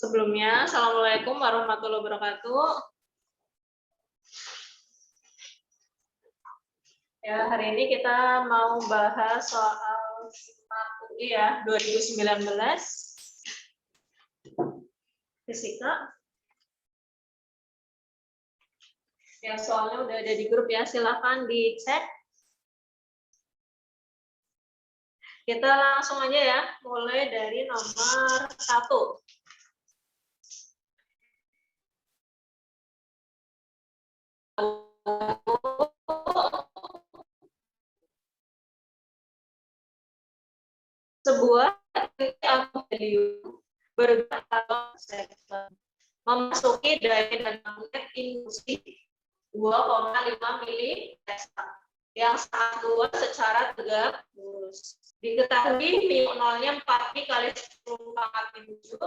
Sebelumnya, Assalamualaikum warahmatullahi wabarakatuh. Ya, hari ini kita mau bahas soal SIMAK UI ya, 2019. Fisika. Ya, soalnya udah ada di grup ya, silahkan dicek. Kita langsung aja ya, mulai dari nomor 1. Sebuah value bergerak memasuki daya dan magnet induksi 2,5 milipascal yang sangat luas secara tegak lurus. Diketahui mu nolnya 4 pi kali 10 pangkat min 7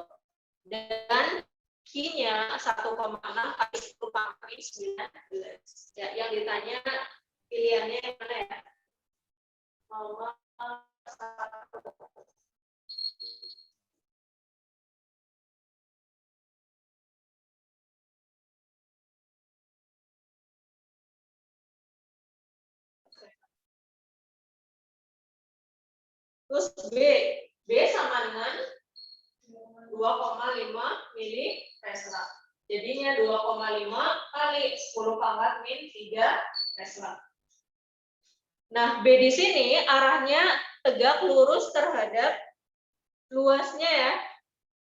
dan Q-nya 1,6 kali 10 pangkat min 19. Ya, yang ditanya pilihannya yang mana ya? Nomor 1. Terus B sama dengan 2,5 milipascal. Jadinya 2,5 kali 10 pangkat min 3 pascal. Nah, B di sini arahnya tegak lurus terhadap luasnya ya.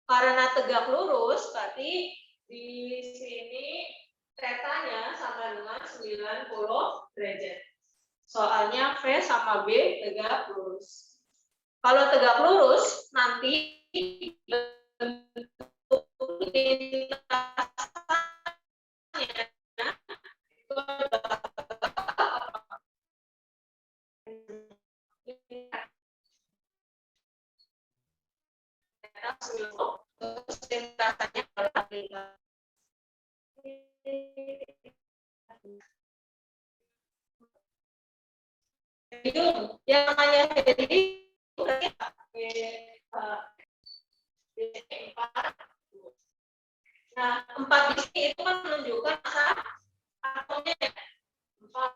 Karena tegak lurus, berarti di sini tetanya sama dengan 90 derajat. Soalnya V sama B tegak lurus. Kalau tegak lurus, nanti bentuk lintasannya itu lintasannya yang namanya jadi nah, 4 di sini itu kan menunjukkan masa atomnya 4.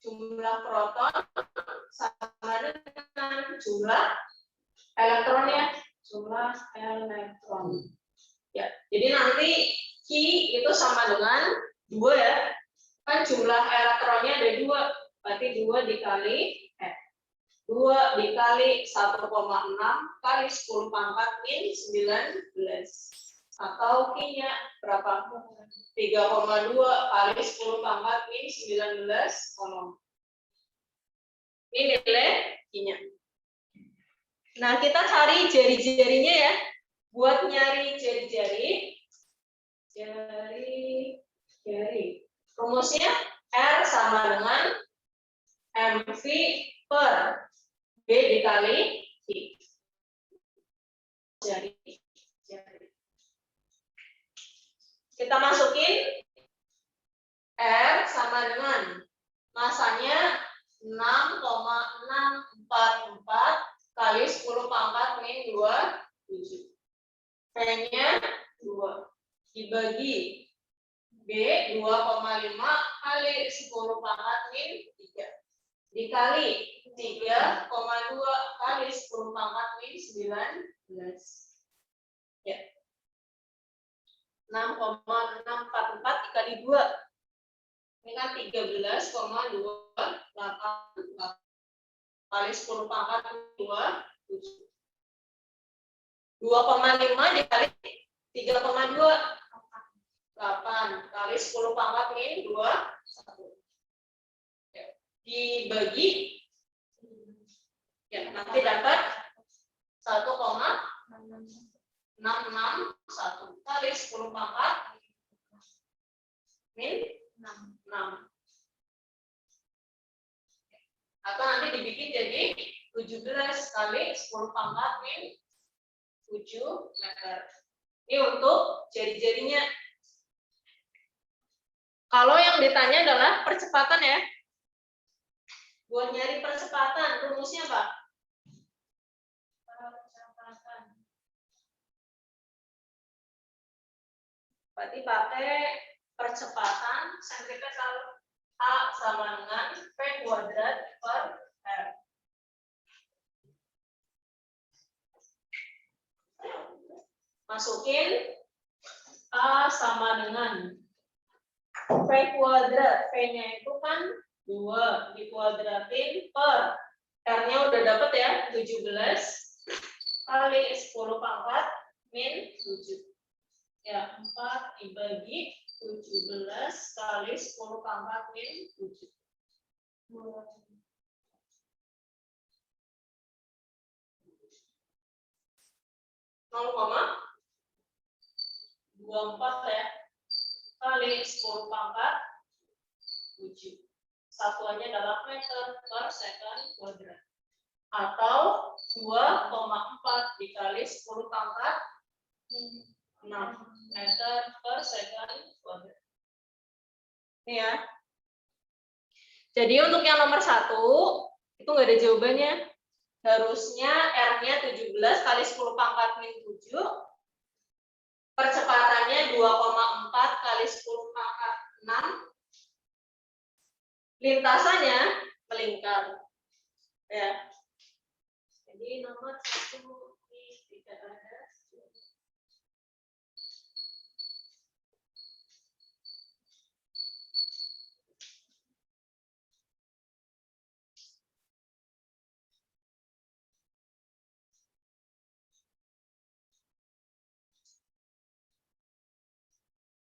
Jumlah proton sama dengan jumlah elektronnya, jumlah elektron. Ya, jadi nanti Q itu sama dengan 2 ya. Kan jumlah elektronnya ada 2, berarti 2 dikali 2 dikali 1,6 kali 10 pangkat min 19. Atau Q-nya berapa? 3,2 kali 10 pangkat min 19 kolom. Ini nilai Q-nya. Nah, kita cari jari-jarinya ya. Buat nyari jari-jari. Rumusnya R sama dengan MV per B dikali Q. Jari. Kita masukin R sama dengan masanya 6,644 kali 10 pangkat min 27. V-nya 2 dibagi B 2,5 kali 10 pangkat min 3 dikali 3,2 kali 10 pangkat min 19. Ya. 6,644 dikali 2. Ini kan 13,288 kali 10 pangkat 2, 7. 2,5 dikali 3,2, 8 kali 10 pangkat min 2, 1. Dibagi, ya nanti dapat 1,661 kali 10 pangkat min 6. Atau nanti dibikin jadi 17 kali 10 pangkat min 7 meter. Ini untuk jari-jarinya. Kalau yang ditanya adalah percepatan ya. Buat nyari percepatan, rumusnya apa? Percepatan. Berarti pakai percepatan sentripetal A sama dengan P kuadrat per R. Masukin A sama dengan P kuadrat. P-nya itu kan 2 dikuadratin per R-nya udah dapet ya, 17 kali 10 pangkat min 7. Ya, 4 dibagi 17 kali 10 pangkat min 7. 0,24 ya, kali 10 pangkat 7. Satuannya adalah meter per second kuadrat. Atau 2,4 dikali 10 pangkat 6 meter per second kuadrat. Ini ya. Jadi untuk yang nomor 1 itu nggak ada jawabannya. Harusnya R-nya 17 kali 10 pangkat min 7. Percepatannya 2,4 kali 10 pangkat 6. Lintasannya melingkar. Ya. Jadi nomor 1 ini tidak ada.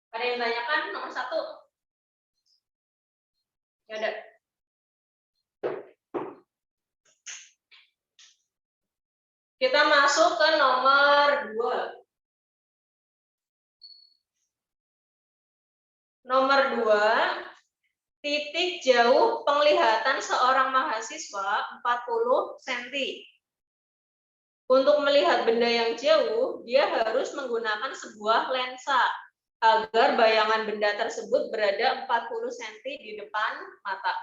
Ada yang tanyakan nomor 1? Nggak ada. Kita masuk ke nomor 2. Nomor 2, titik jauh penglihatan seorang mahasiswa 40 cm. Untuk melihat benda yang jauh, dia harus menggunakan sebuah lensa agar bayangan benda tersebut berada 40 cm di depan mata.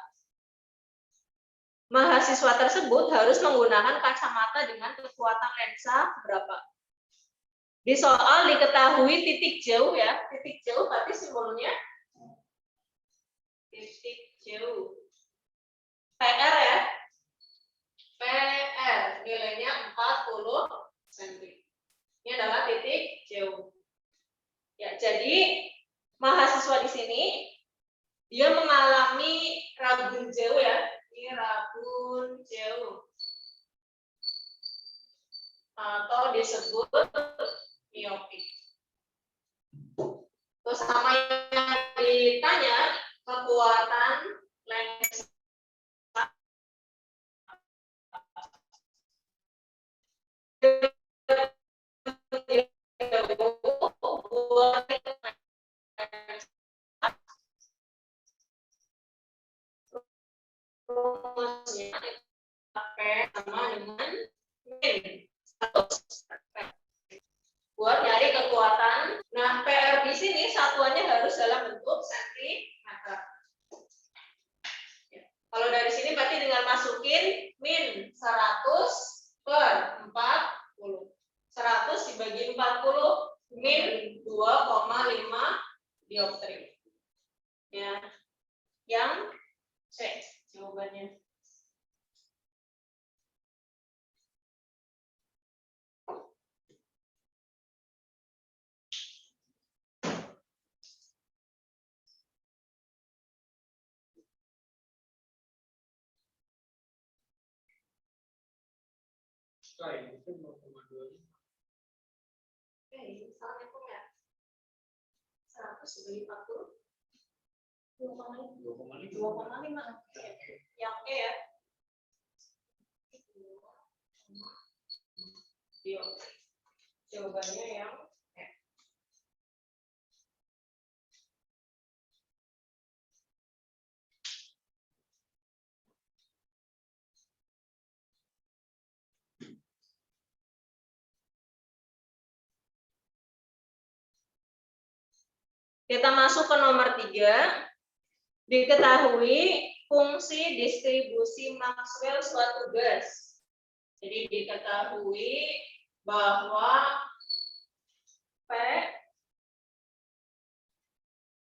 Mahasiswa tersebut harus menggunakan kacamata dengan kekuatan lensa berapa? Di soal diketahui titik jauh ya. Titik jauh berarti simbolnya titik jauh. PR ya. PR nilainya 40 cm. Ini adalah titik jauh. Ya, jadi mahasiswa di sini dia mengalami rabun jauh ya. Ini rabun jauh. Atau disebut miopik. Terus sama yang ditanya kekuatan lensa rumusnya pakai sama dengan min 100. Buat nyari kekuatan. Nah, PR di sini satuannya harus dalam bentuk sentimeter. Ya. Kalau dari sini berarti dengan masukin min 100 per 40. 100 dibagi 40 min 2,5 dioptri. Ya. Yang C jawabannya. Oke, salah hitung ya. 100 dibagi 40. 2,5. Yang E ya. Jawabannya yang E. Kita masuk ke nomor 3. Diketahui fungsi distribusi Maxwell suatu gas. Jadi diketahui bahwa P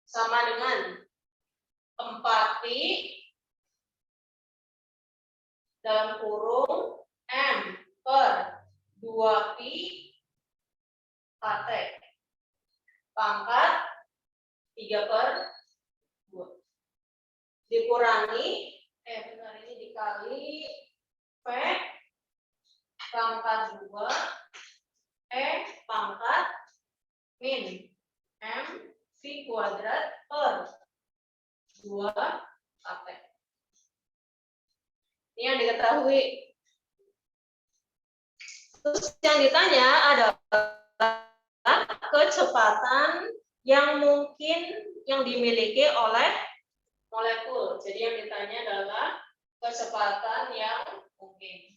sama dengan 4pi dalam kurung M per 2pi KT pangkat 3/2 dikurangi ini dikali P pangkat 2 E pangkat min M V kuadrat per 2 KT. Ini yang diketahui. Terus yang ditanya adalah kecepatan yang mungkin yang dimiliki oleh molekul. Jadi yang ditanya adalah kecepatan yang mungkin.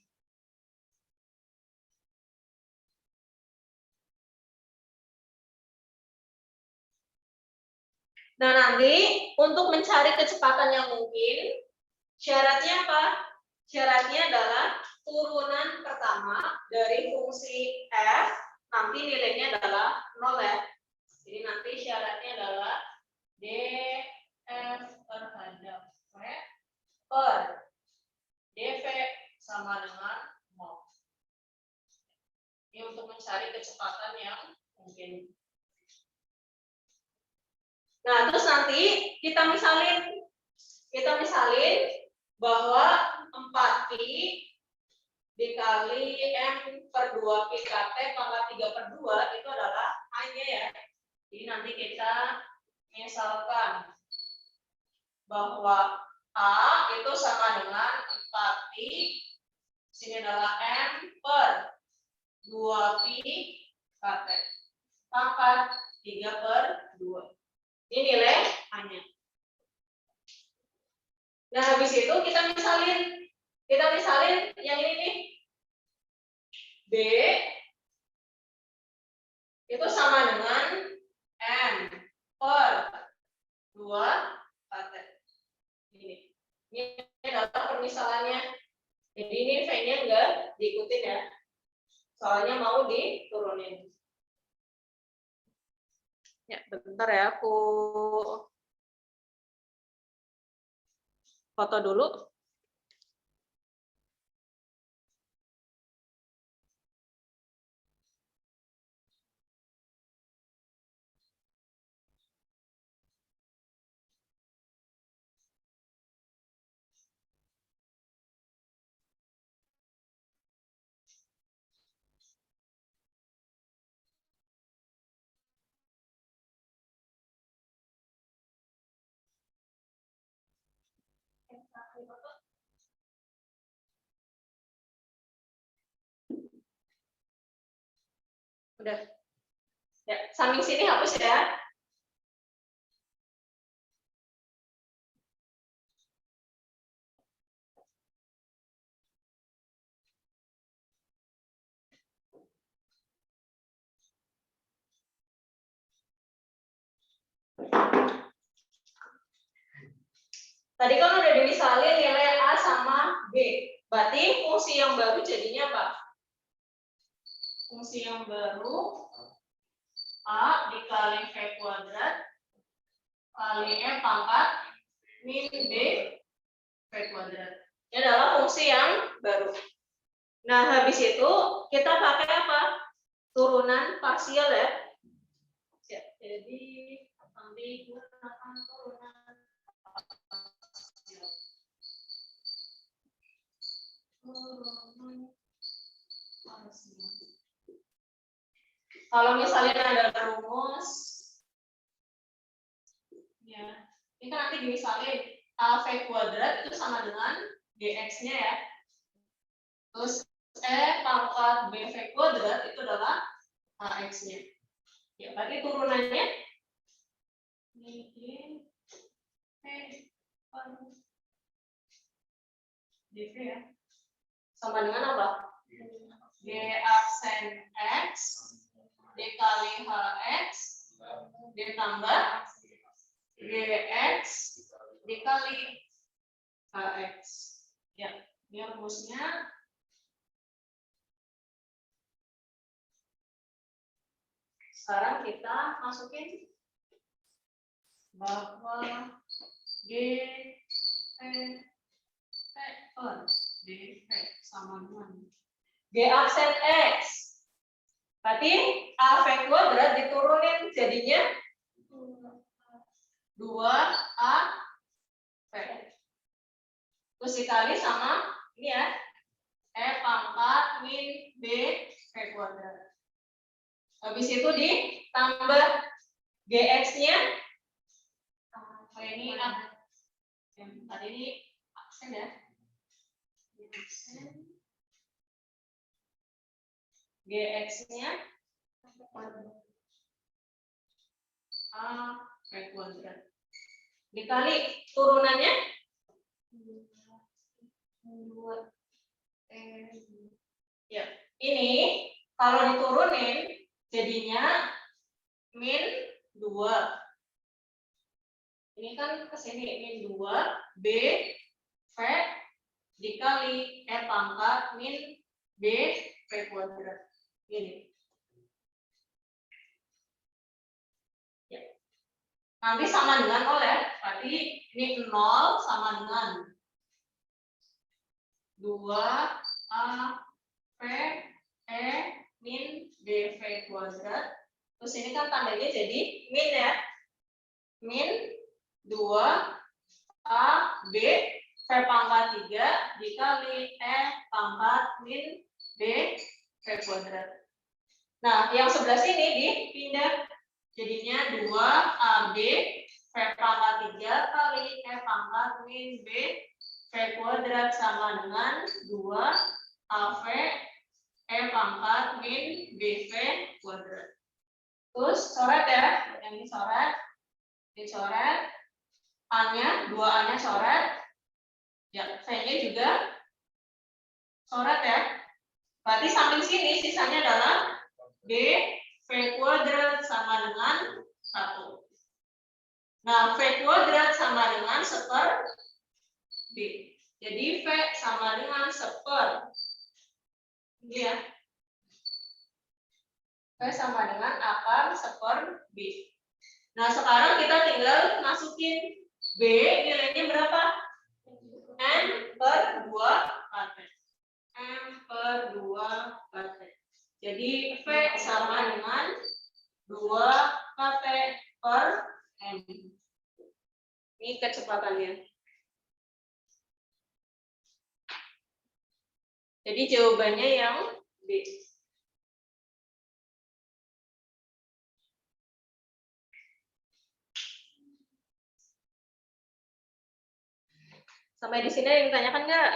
Nah, nanti untuk mencari kecepatan yang mungkin, syaratnya apa? Syaratnya adalah turunan pertama dari fungsi f, nanti nilainya adalah 0 ya. Jadi nanti syaratnya adalah df terhadap v per dv sama dengan 0. Ini untuk mencari kecepatan yang mungkin. Nah, terus nanti kita misalin bahwa 4pi dikali M per 2pi KT pangkat 3/2 itu adalah A-nya ya. Jadi nanti kita misalkan bahwa A itu sama dengan 4pi, sini adalah M per 2pi KT pangkat 3/2. Ini nilai A-nya. Nah, habis itu kita misalin yang ini nih. B itu sama dengan M per 2 KT. Ini adalah permisalannya. Jadi ini V-nya enggak diikutin ya. Soalnya mau diturunin. Ya, bentar ya, aku foto dulu. Udah. Ya, samping sini hapus ya. Tadi kan udah dimisalin nilai A sama B. Berarti fungsi yang baru jadinya apa? Fungsi yang baru A dikali V kuadrat kali E pangkat min B V kuadrat. Ini adalah fungsi yang baru. Nah, habis itu kita pakai apa? Turunan parsial ya. Jadi nanti gunakan turunan parsial. Kalau misalnya ada rumus, ya, ini kan nanti dimisalin AV kuadrat itu sama dengan GX-nya ya. Terus E pangkat BV kuadrat itu adalah AX-nya. Ya, berarti turunannya ini DV ya. Sama dengan apa? G aksen X dikali HX ditambah GX dikali HX. Ya, ini rumusnya. Sekarang kita masukin bahwa G DV sama dengan G aksen X. Berarti AV kuadrat diturunin jadinya 2AV. Terus dikali sama ini ya, E pangkat min B V kuadrat. Habis itu ditambah GX-nya. Ini yang tadi ini aksen ya. GX-nya A V kuadrat. Dikali turunannya 2 ya. Ini kalau diturunin jadinya min 2. Ini kan ke sini min 2 B V dikali E pangkat min B V kuadrat. Ini. Ya. Nanti sama dengan oleh, berarti ini 0 sama dengan 2 A V E min B V kuadrat. Terus ini kan tandanya jadi min ya. Min 2 A B V pangkat 3 dikali E pangkat min B V kuadrat. Nah, yang sebelah sini dipindah jadinya 2 AB V pangkat 3 kali E pangkat min B V kuadrat sama dengan 2 AV E pangkat min BV kuadrat. Terus coret ya, yang dicoret, A-nya, 2A-nya coret, ya V-nya juga coret ya. Berarti samping sini sisanya adalah B V kuadrat sama dengan 1. Nah, V kuadrat sama dengan seper B. Jadi V sama dengan seper. Ini ya. V sama dengan akar seper B. Nah, sekarang kita tinggal masukin B, nilainya berapa? M per 2 kate. M per 2 kate. Jadi V sama dengan 2 kate per M. Ini kecepatannya. Jadi jawabannya yang B. Sampai di sini ada yang ditanyakan nggak?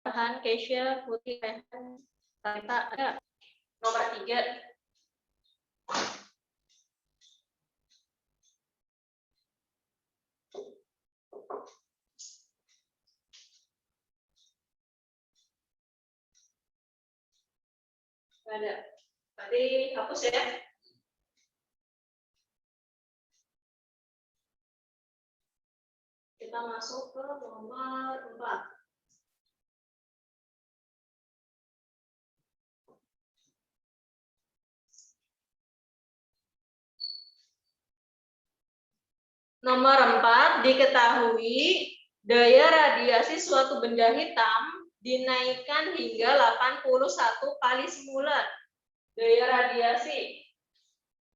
Bahan, Keisha, Putih, Rehan, Talita, ada nomor 3. Ada. Tadi hapus ya. Kita masuk ke nomor 4. Nomor 4, diketahui daya radiasi suatu benda hitam dinaikkan hingga 81 kali semula. Daya radiasi.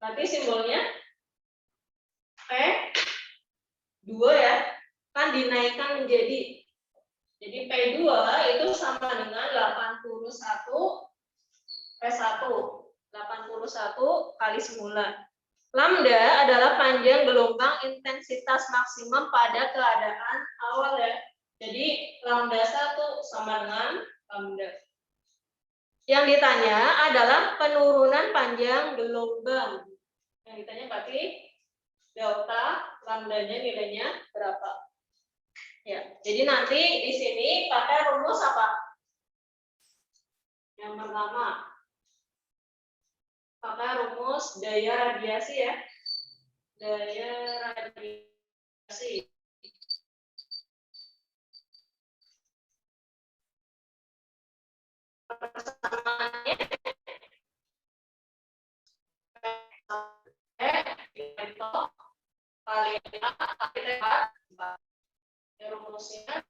Berarti simbolnya P2 ya, kan dinaikkan menjadi. Jadi P2 itu sama dengan 81 P1. 81 kali semula. Lambda adalah panjang gelombang intensitas maksimum pada keadaan awal ya. Jadi lambda 1 sama dengan lambda. Yang ditanya adalah penurunan panjang gelombang. Yang ditanya berarti delta lambdanya nilainya berapa? Ya, jadi nanti di sini pakai rumus apa? Yang pertama, pakai rumus daya radiasi ya. Daya radiasi. Persamaannya kali rumusnya.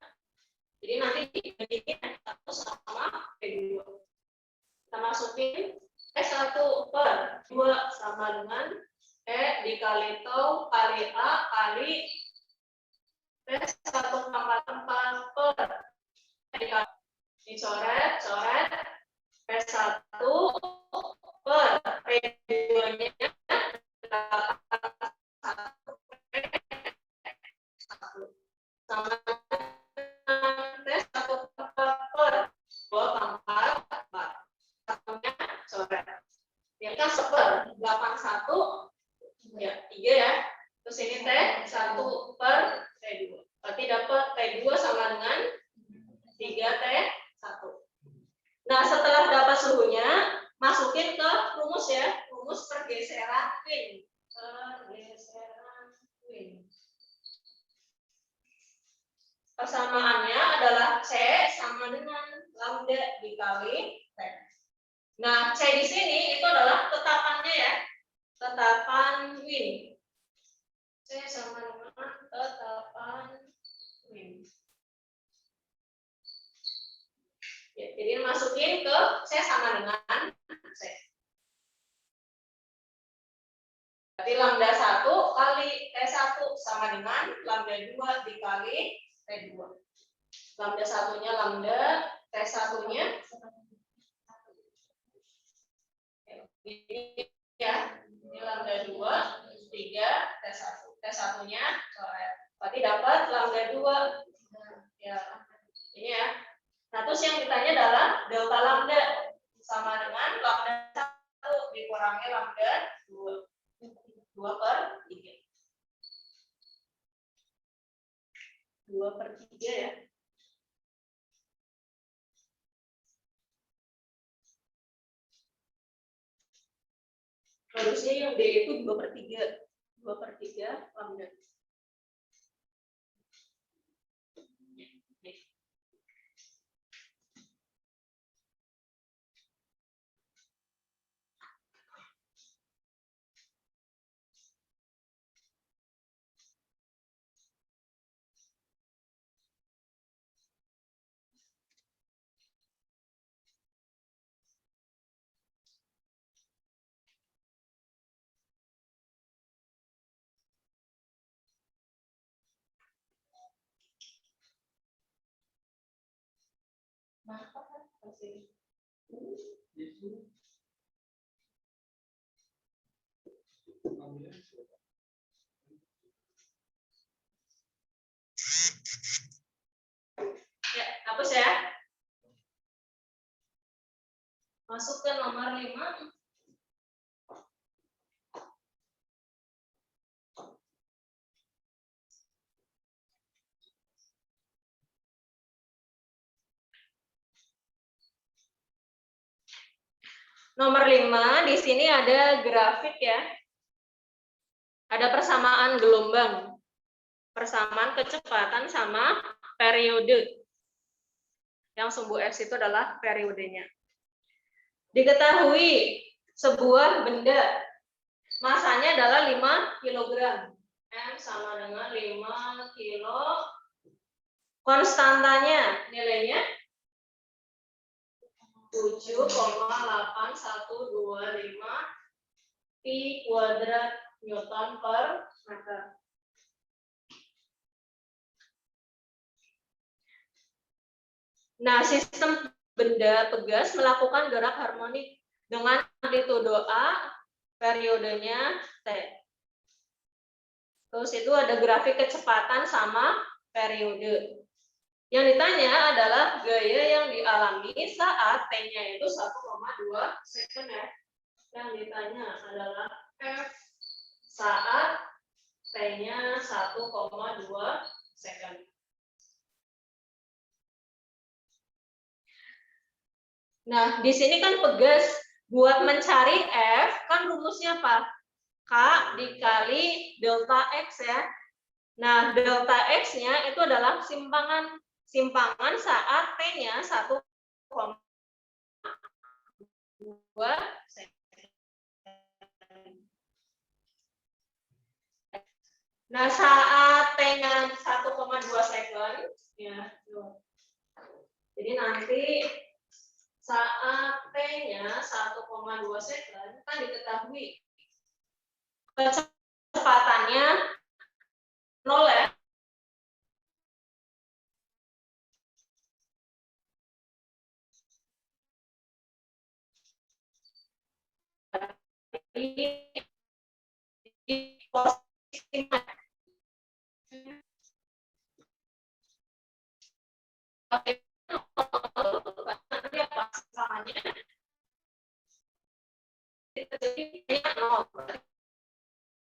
Jadi nanti dibandingin satu sama P2. Kita masukin S1 per 2 sama dengan E dikali tau kali A kali P1,44 per dicoret, P1 per P2-nya sama P1 per 2,44 satunya coret. Ini kan seper 81 ya 3 ya. Terus ini T1 per T2. Berarti dapat T2 sama dengan 3T1. Nah, setelah dapat suhunya, masukin ke rumus ya, rumus pergeseran Wien. Persamaannya adalah C sama dengan lambda dikali T. Nah, C di sini itu adalah tetapannya ya, tetapan Wien. C sama dengan tetapan Wien. Ya, jadi masukin ke C sama dengan C. Berarti lambda 1 kali T1 sama dengan lambda 2 dikali T2. Lambda satunya lambda, T1-nya ini ya, ini lambda 2, 3, T1. T1-nya coret. Berarti dapat lambda 2. Ya, ini ya. Nah, terus yang ditanya adalah delta lambda sama dengan lambda 1 dikurangi lambda 2. 2 per 3. 2 per 3 ya. Harusnya yang D itu 2 per 3. 2 per 3 lambda. Ya, hapus ya. Masuk ke nomor 5. Nomor 5, di sini ada grafik ya. Ada persamaan gelombang. Persamaan kecepatan sama periode. Yang sumbu X itu adalah periodenya. Diketahui sebuah benda masanya adalah 5 kg. M sama dengan 5 kilo. Konstantanya nilainya 7,8125 pi kuadrat Newton per meter. Nah, sistem benda pegas melakukan gerak harmonik dengan amplitudo A, periodenya T. Terus itu ada grafik kecepatan sama periode. Yang ditanya adalah gaya yang dialami saat T-nya itu 1,2 second ya. Yang ditanya adalah F saat T-nya 1,2 second. Nah, di sini kan pegas. Buat mencari F, kan rumusnya apa? K dikali delta X ya. Nah, delta X-nya itu adalah simpangan saat T-nya 1,2 second. Nah, saat T-nya 1,2 second, ya. Jadi nanti saat T-nya 1,2 second kan diketahui kecepatannya 0 ya. Di posisi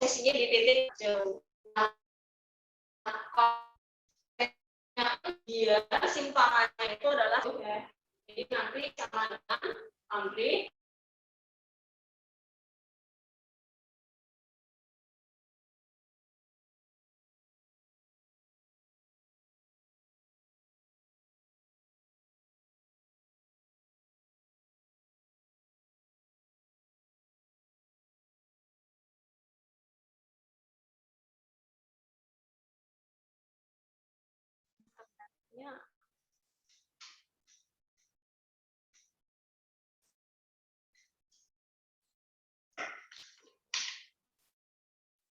posisinya di titik jauh. Dia simpangannya itu adalah jadi nanti sama dengan ampli ya.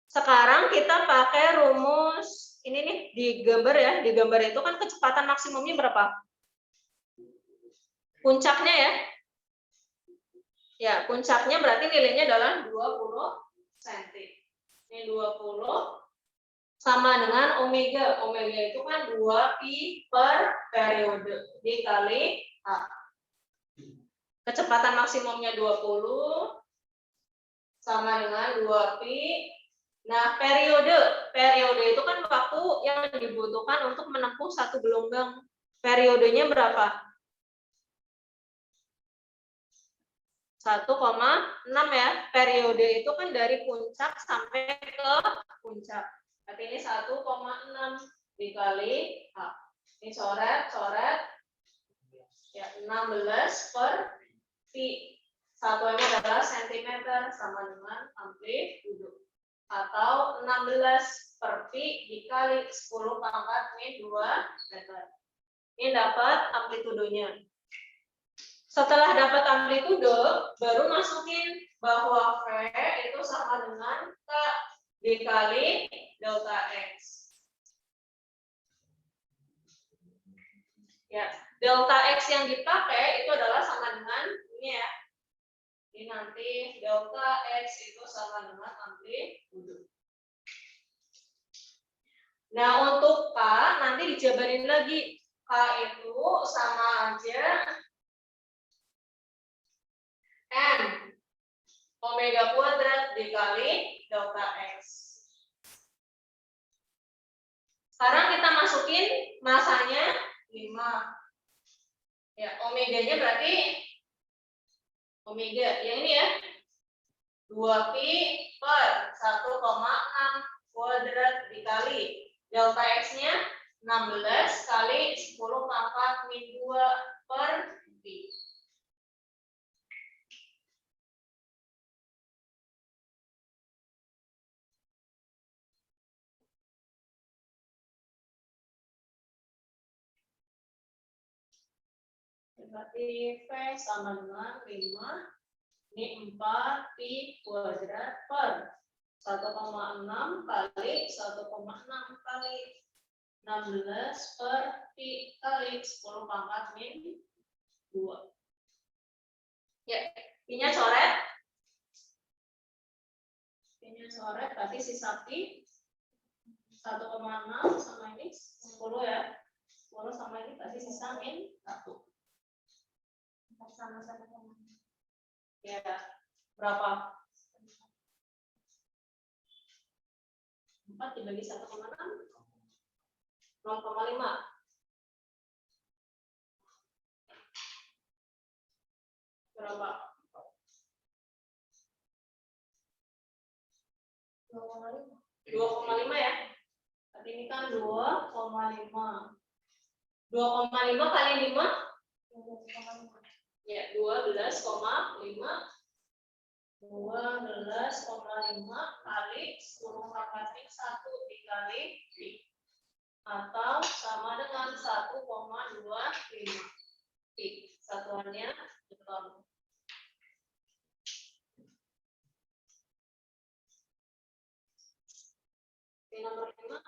Sekarang kita pakai rumus ini nih di gambar ya. Di gambar itu kan kecepatan maksimumnya berapa? Puncaknya ya. Ya, puncaknya berarti nilainya adalah 20 cm. Ini 20 sama dengan omega. Omega itu kan 2 pi per periode dikali A. Kecepatan maksimumnya 20 sama dengan 2 pi. Nah, periode itu kan waktu yang dibutuhkan untuk menempuh satu gelombang. Periodenya berapa? 1,6 ya. Periode itu kan dari puncak sampai ke puncak. Berarti ini 1,6 dikali A. Ini coret. Ya, 16 per pi. Satuannya adalah sentimeter sama dengan amplitudo. Atau 16 per pi dikali 10 pangkat min 2 meter. Ini dapat amplitudonya. Setelah dapat amplitudo, baru masukin bahwa V itu sama dengan K dikali delta X. Ya, delta X yang dipakai itu adalah sama dengan ini ya. Ini nanti delta X itu sama dengan amplitudo. Nah, untuk K nanti dijabarin lagi. K itu sama aja M omega kuadrat dikali delta X. Sekarang kita masukin masanya 5. Ya, omeganya berarti omega yang ini ya. 2 pi per 1,6 kuadrat dikali delta X-nya 16 kali 10 pangkat min 2 per pi. Berarti V sama dengan 5. Ini 4 pi kuadrat per 1,6 kali 1,6 kali 16 per Pi kali 10 pangkat min 2. Ya, Pi-nya coret. Pi-nya coret, berarti sisa Pi 1,6 sama ini 10 ya. 10 sama ini berarti sisa min 1. Sama-sama. Ya, berapa? 4 dibagi 1,6. 0,5. Berapa? 2,5 ya. Tapi ini kan 2,5. 2,5 kali 5? Ya, 12,5. 12,5 kali 10 pangkat 1 dikali Pi. Atau sama dengan 1,25 Pi. Satuannya Newton. Pi nomor 5.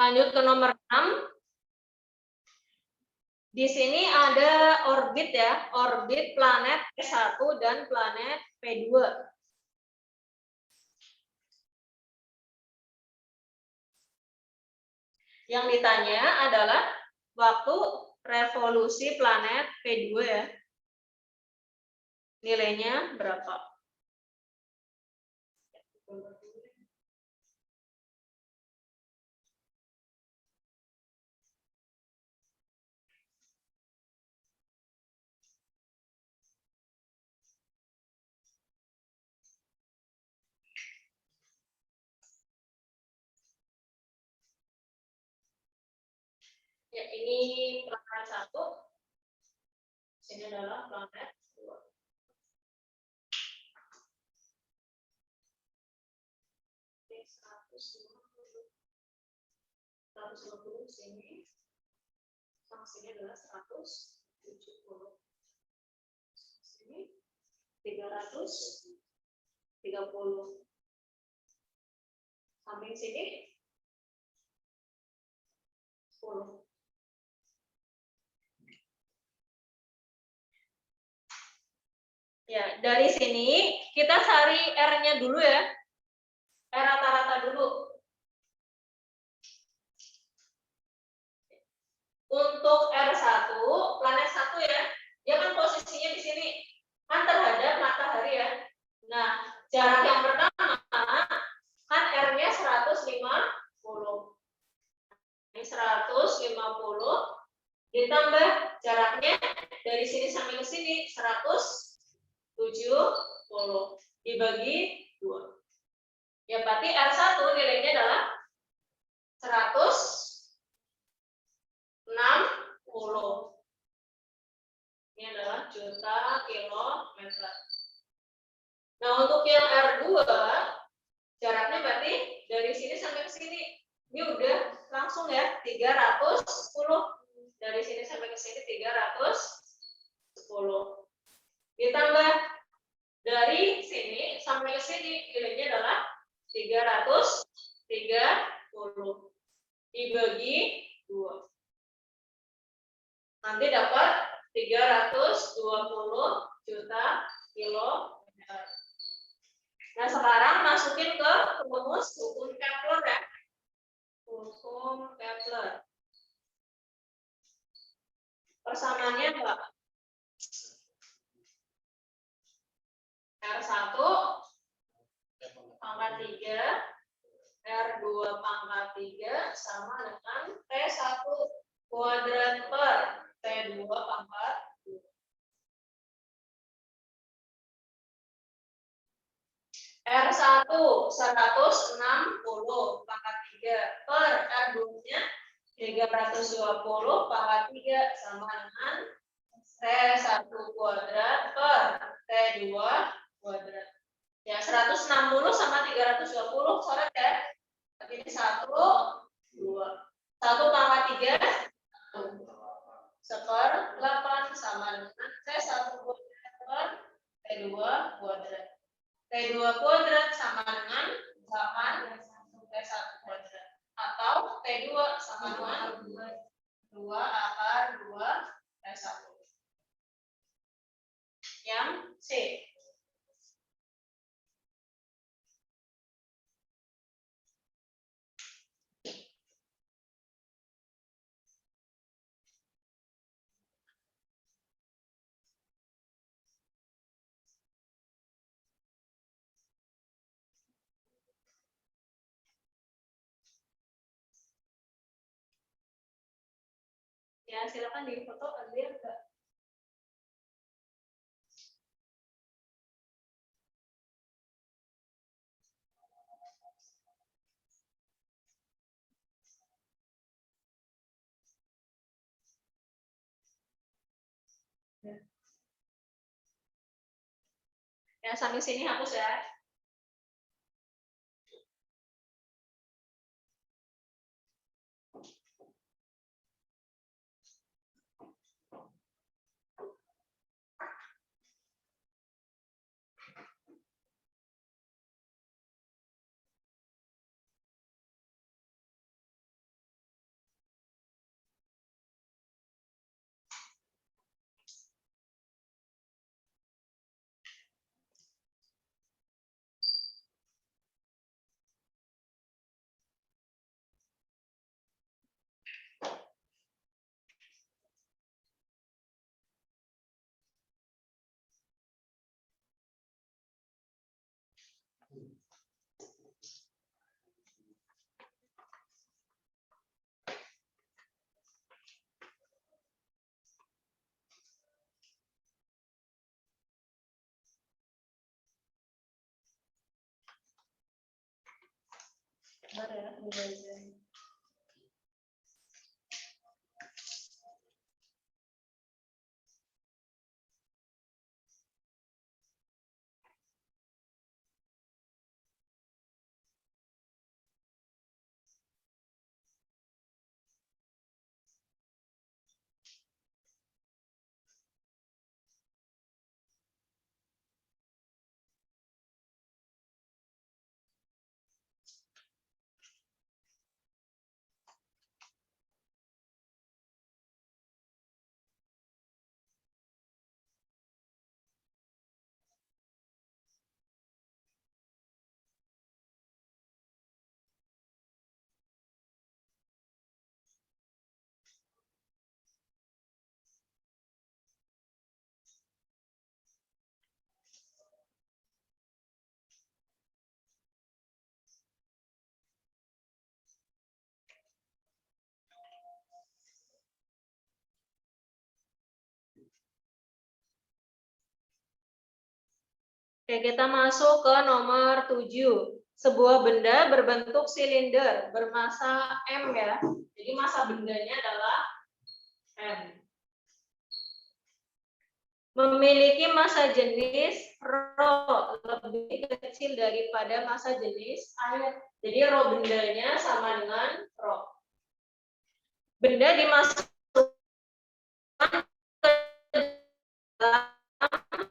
Lanjut ke nomor 6. Di sini ada orbit ya, orbit planet P1 dan planet P2. Yang ditanya adalah waktu revolusi planet P2 ya. Nilainya berapa? Ya, ini planet 1. Sini adalah planet 2. Oke, 150 sini. Sama sini adalah 170. Sini 330. Samping sini 10. Ya, dari sini kita cari R-nya dulu ya. R rata-rata dulu. Untuk R1, planet 1 ya, dia kan posisinya di sini kan terhadap matahari ya. Nah, jarak yang pertama kan R-nya 150. Ini 150 ditambah jaraknya dari sini sampai ke sini 170 dibagi 2. Ya, berarti R1 nilainya adalah 160. Ini adalah juta kilometer. Nah, untuk yang R2 jaraknya berarti dari sini sampai ke sini. Ini udah langsung ya 310. Dari sini sampai ke sini 310. Ditambah dari sini sampai ke sini nilainya adalah 330 dibagi 2. Nanti dapat 320 juta kilometer. Nah, sekarang masukin ke rumus hukum Kepler ya. Hukum Kepler. Persamaannya apa? R1 pangkat 3, R2 pangkat 3 sama dengan T1 kuadrat per T2 pangkat 2. R1 160 pangkat 3 per R2-nya 320 pangkat 3 sama dengan T1 kuadrat per T2 kuadrat. Ya, 160 sama 320 coret ya. Ini 1, 2. 1,3 skor 8 sama dengan T1 kuadrat T2 kuadrat. T2 kuadrat sama dengan 8 T1 kuadrat. Atau T2 sama dengan 2 akar 2 T1. Yang C. Ya, silakan di foto ambil enggak. Ya, sampai sini hapus ya. Bentar ya, Oke, kita masuk ke nomor 7. Sebuah benda berbentuk silinder bermassa M ya. Jadi massa bendanya adalah M. Memiliki massa jenis Rho lebih kecil daripada massa jenis air. Jadi Rho bendanya sama dengan Rho. Benda dimasukkan ke dalam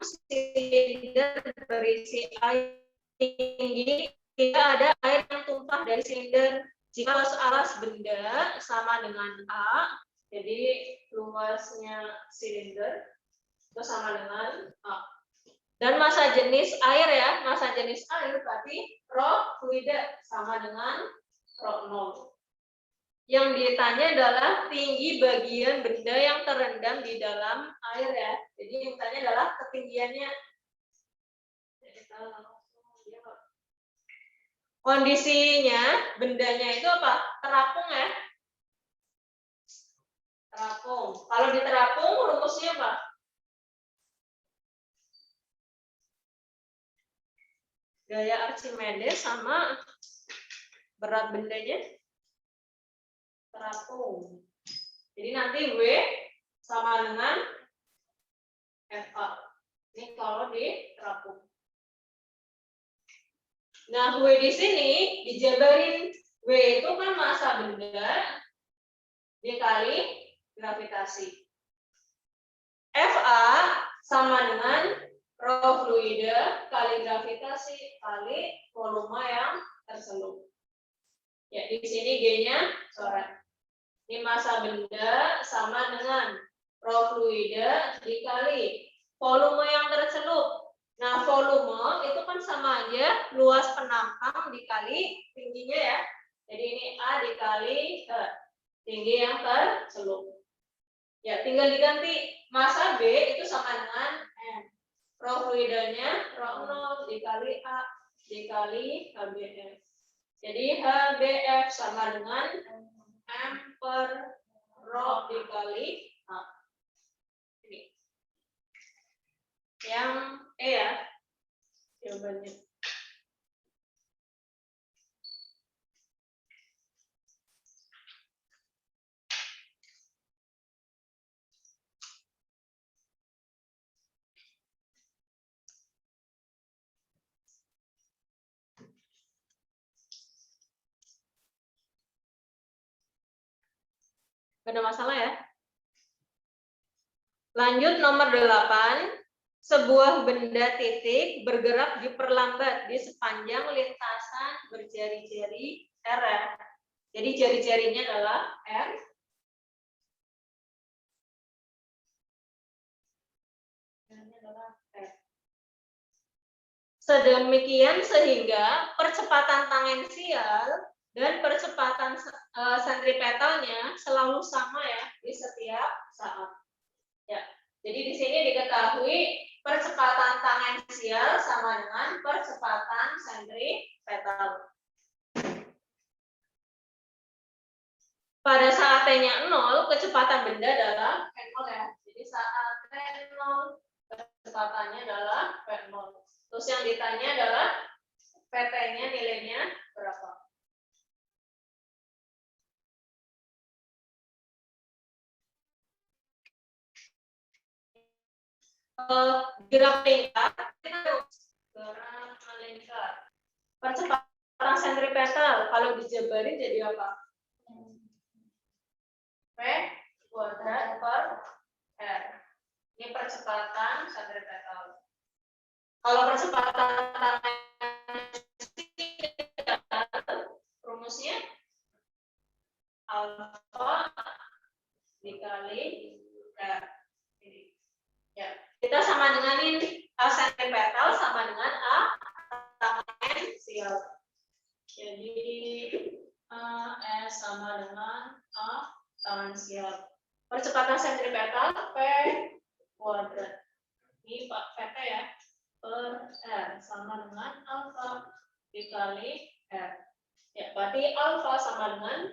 silinder berisi air tinggi, tidak ada air yang tumpah dari silinder. Jika luas alas benda sama dengan A, jadi luasnya silinder itu sama dengan A. Dan massa jenis air ya, massa jenis air berarti Rho fluida sama dengan Rho 0. Yang ditanya adalah tinggi bagian benda yang terendam di dalam air ya. Jadi yang ditanya adalah ketinggiannya. Kondisinya bendanya itu apa? Terapung ya. Terapung. Kalau di terapung rumusnya apa? Gaya Archimedes sama berat bendanya terapung. Jadi nanti W sama dengan FA. Ini kalau di terapung. Nah, W di sini dijabarin. W itu kan massa benda dikali gravitasi. Fa sama dengan rho fluida kali gravitasi kali volume yang terselup. Ya, di sini G-nya coret. Ini massa benda sama dengan rho fluida dikali volume yang tercelup. Nah, volume itu kan sama aja luas penampang dikali tingginya ya. Jadi ini A dikali tinggi yang tercelup. Ya, tinggal diganti massa B itu sama dengan M. Rho fluidanya rho 0 dikali A dikali HBF. Jadi HBF sama dengan M per rho dikali A. Ini. Yang E ya, jawabannya. Gak ada masalah ya. Lanjut nomor 8. Sebuah benda titik bergerak diperlambat di sepanjang lintasan berjari-jari R. Jadi jari-jarinya adalah R. Sedemikian sehingga percepatan tangensial dan percepatan sentripetalnya selalu sama ya di setiap saat. Ya. Jadi di sini diketahui percepatan tangensial sama dengan percepatan sentripetal. Pada saat T-nya 0, kecepatan benda adalah V0 ya. Jadi saat T0, kecepatannya adalah V0. Terus yang ditanya adalah PT-nya nilainya berapa? Gerak lingkar, gerak melingkar. Percepatan sentripetal kalau dijabarin jadi apa? V kuadrat per R. Ini percepatan sentripetal. Kalau percepatan rumusnya alfa dikali R. Ini. Ya, kita sama dengan ini A sentripetal sama dengan A tangensial. Jadi A S sama dengan A tangensial. Percepatan sentripetal P kuadrat. Ini Pak PT ya. Per R sama dengan alfa dikali R. Ya, berarti alfa sama dengan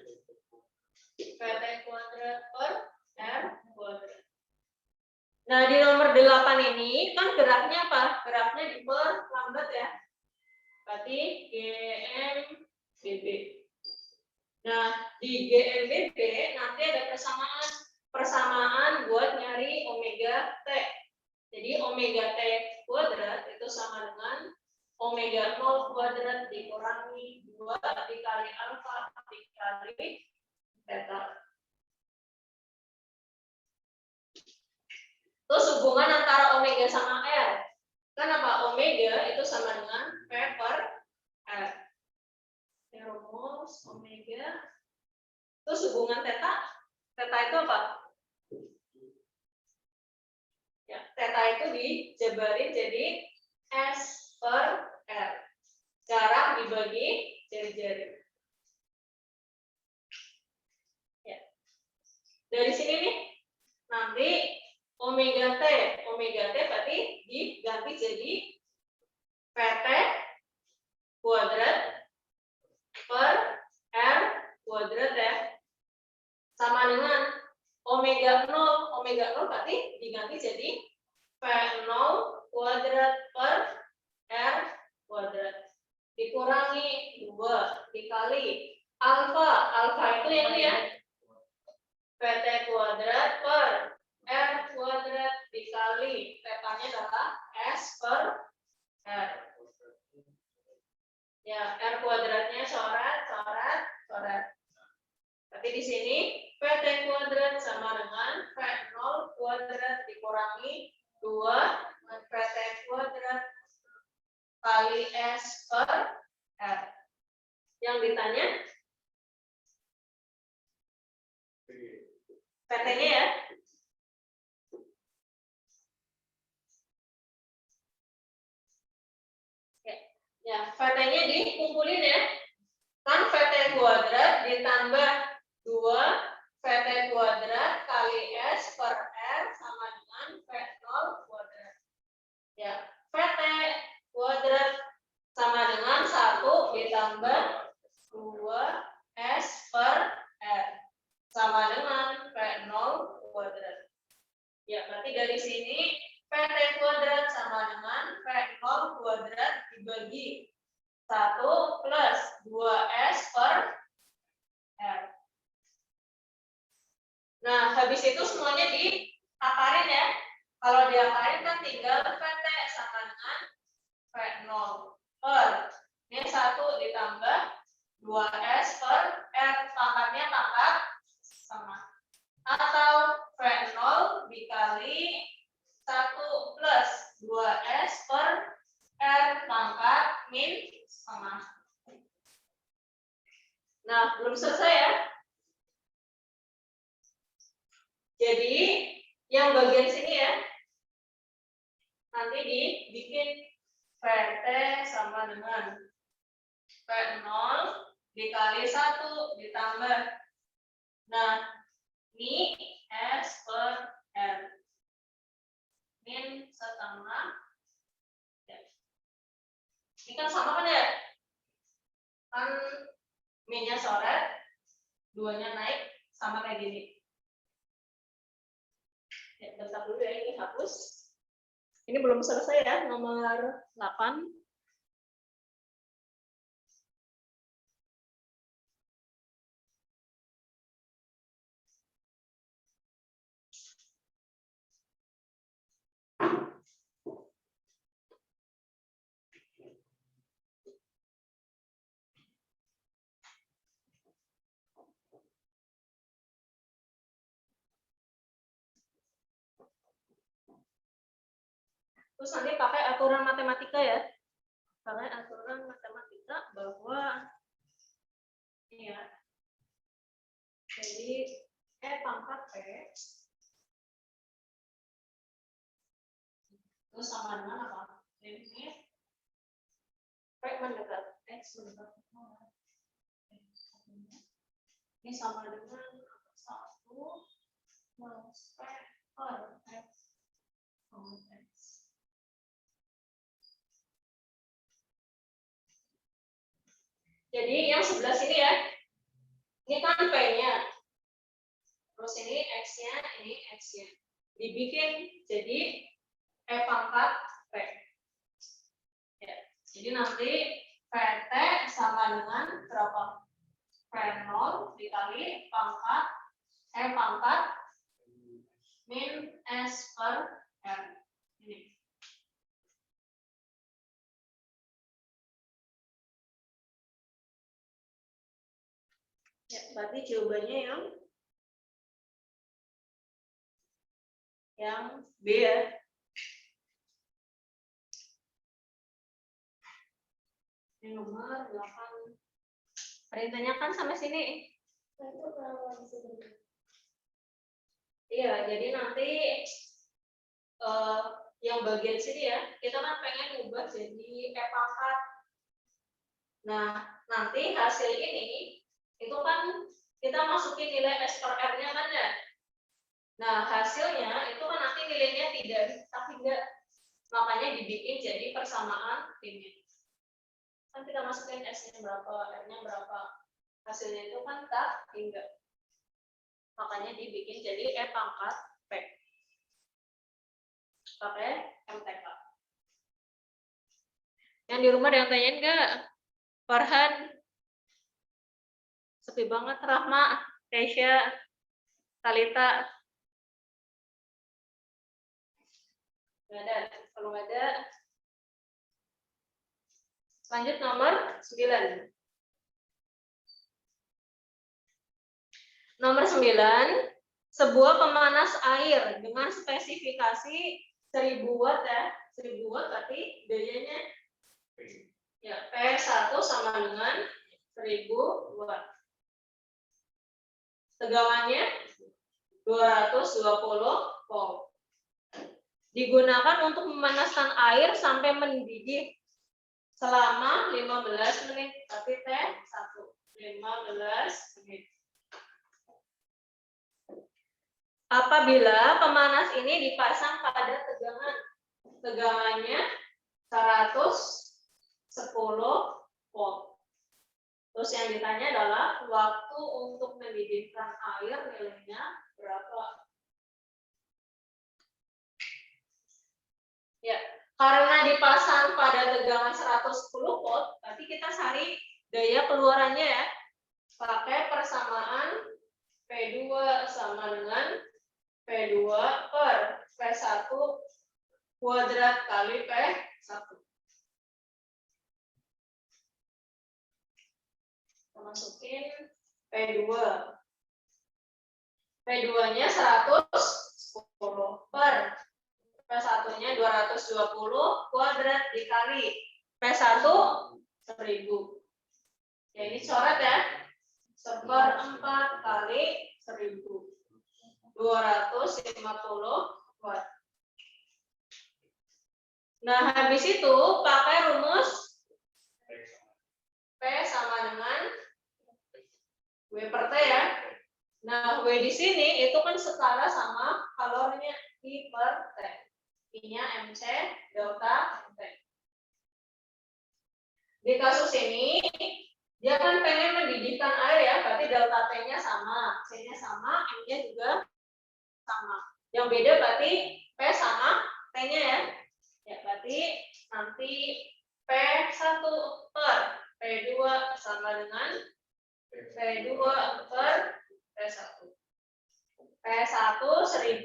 PT kuadrat per R kuadrat. Nah, di nomor 8 ini kan geraknya apa? Geraknya diperlambat ya. Berarti GMBB. Nah, di GMBB nanti ada persamaan buat nyari omega T. Jadi omega T kuadrat itu sama dengan omega 0 kuadrat dikurangi 2 dikali alfa dikali beta. Terus hubungan antara omega sama R. Kan apa? Omega itu sama dengan P per R. Rumus omega. Terus hubungan theta. Theta itu apa? Ya, theta itu dijabarin jadi S per R. Jarak dibagi jari-jari. Ya. Dari sini nih, nanti omega T berarti diganti jadi PT kuadrat per R kuadrat ya. Sama dengan omega 0 berarti diganti jadi V0 kuadrat per R kuadrat dikurangi 2 dikali alfa itu yang ini ya PT kuadrat per R kuadrat dikali tetanya adalah S per R. Ya, R kuadratnya coret, coret, coret. Berarti di sini PT kuadrat sama dengan V0 kuadrat dikurangi 2 PT kuadrat kali S per R. Yang ditanya PT-nya ya. Ya, VT-nya dikumpulin ya. Kan VT kuadrat ditambah 2 VT kuadrat kali S per R sama dengan V0 kuadrat. Ya, VT kuadrat sama dengan 1 ditambah 2 S per R sama dengan V0 kuadrat. Ya, berarti dari sini PT kuadrat sama dengan V0 kuadrat dibagi 1 plus 2S per R. Nah, habis itu semuanya diakarin ya. Kalau diakarin kan tinggal PT sama dengan V0 per. Ini 1 ditambah 2S per R. Pangkatnya pangkat sama. Atau V0 dikali 1 plus 2S per R pangkat min setengah. Nah, belum selesai ya. Jadi, yang bagian sini ya, nanti dibikin VT sama dengan V0 dikali 1 ditambah. Nah, ini S per R. Min setengah. Ini kan sama kan ya? Kan minnya coret, 2-nya naik, sama kayak gini. Ya, bentar dulu ya, ini hapus. Ini belum selesai ya, nomor 8. Terus nanti pakai aturan matematika ya. Pakai aturan matematika bahwa ini ya. Jadi pangkat P terus sama dengan apa? Ini P mendekat X mendekat 0. Ini sama dengan 1 plus P per X. Jadi yang sebelah sini ya, ini kan P-nya, terus ini X-nya, ini X-nya. Dibikin jadi E pangkat P. Ya, jadi nanti PT sama dengan berapa? P0 dikali pangkat E pangkat min S per R. Ini. Ya, berarti jawabannya yang B ya. Ini nomor 8. Ada yang tanyakan sampai sini? Iya, jadi nanti yang bagian sini ya, kita kan pengen ubah jadi E pangkat. Nah, nanti hasil ini itu kan kita masukin nilai S per R-nya kan ya. Nah, hasilnya itu kan nanti nilainya tidak, tapi enggak. Makanya dibikin jadi persamaan limit. Kan kita masukin S-nya berapa, R-nya berapa. Hasilnya itu kan tak hingga. Makanya dibikin jadi E pangkat P. Pakai MTK. Yang di rumah ada yang tanyain enggak? Farhan. Sepi banget. Rahma, Keisha, Talita. Nggak ada. Kalau nggak ada, Lanjut nomor 9. Nomor 9, sebuah pemanas air dengan spesifikasi 1000 watt ya. 1000 watt berarti dayanya ya P1 sama dengan 1000 watt. Tegangannya 220 volt. Digunakan untuk memanaskan air sampai mendidih selama 15 menit. Tapi T1 15 menit. Apabila pemanas ini dipasang pada tegangannya 110 volt. Terus yang ditanya adalah waktu untuk mendidihkan air nilainya berapa? Ya, karena dipasang pada tegangan 110 volt, berarti kita cari daya keluarannya ya. Pakai persamaan P2 sama dengan P2 per P1 kuadrat kali P1. Kita masukin P2. P2-nya 110 per P1-nya 220 kuadrat dikali P1 1000. Ya, ini coret ya. 1/4 kali 1000. 250 watt. Nah, habis itu pakai rumus P sama dengan W per T ya. Nah, W di sini itu kan setara sama kalornya I per T. I-nya MC delta T. Di kasus ini, dia kan pengen mendidihkan air ya, berarti delta T-nya sama, C-nya sama, M-nya juga sama. Yang beda berarti P sama T-nya ya. Ya, berarti nanti P1 per P2 sama dengan P2 per P1. P1 1000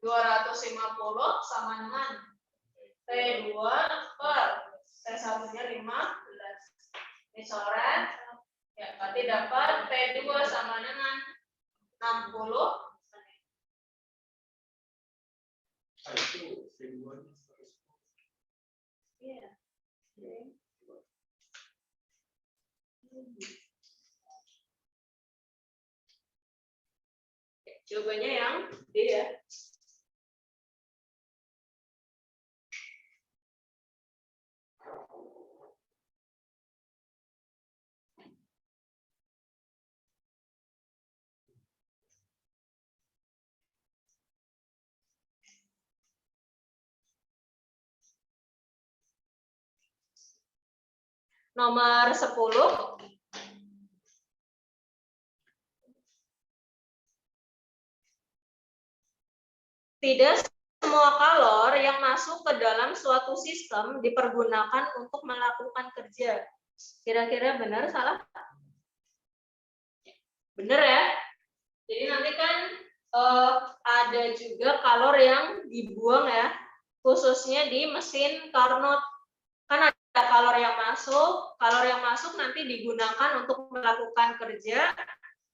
250 sama dengan P2 per P1-nya 15. Ini coret. Ya, berarti dapat P2 sama dengan 60 menit. Iya. Jawabannya yang D ya. Nomor 10. Tidak semua kalor yang masuk ke dalam suatu sistem dipergunakan untuk melakukan kerja. Kira-kira benar salah? Benar ya. Jadi nanti kan ada juga kalor yang dibuang ya, khususnya di mesin Carnot. Kan ada kalor yang masuk nanti digunakan untuk melakukan kerja,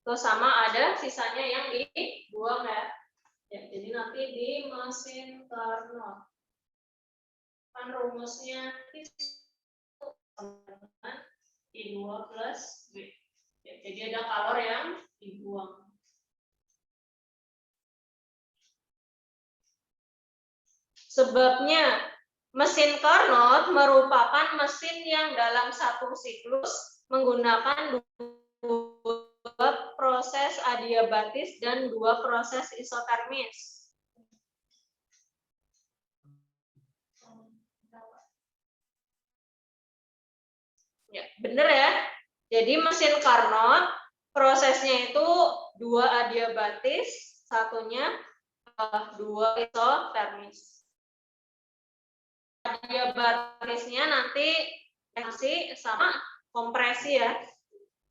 terus sama ada sisanya yang dibuang ya. Ya, jadi nanti di mesin Carnot kan rumusnya I2 plus W. Ya, jadi ada kalor yang dibuang. Sebabnya mesin Carnot merupakan mesin yang dalam satu siklus menggunakan dua proses adiabatis dan dua proses isotermis. Ya, benar ya. Jadi mesin Carnot prosesnya itu dua adiabatis, satunya dua isotermis. Adiabatisnya nanti ekspansi sama kompresi ya.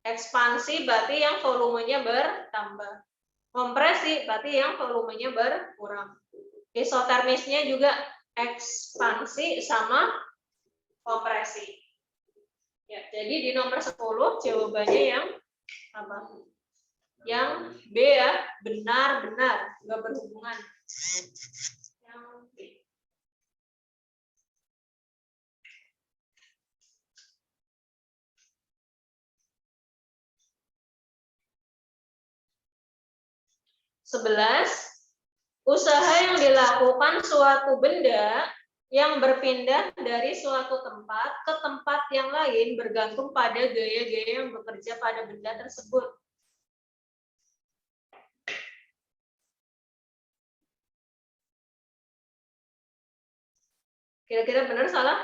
Ekspansi berarti yang volumenya bertambah. Kompresi berarti yang volumenya berkurang. Isotermisnya juga ekspansi sama kompresi. Ya, jadi di nomor 10 jawabannya yang apa? Yang B ya, benar-benar nggak berhubungan. Yang B. Sebelas, usaha yang dilakukan suatu benda yang berpindah dari suatu tempat ke tempat yang lain bergantung pada gaya-gaya yang bekerja pada benda tersebut. Kira-kira benar salah?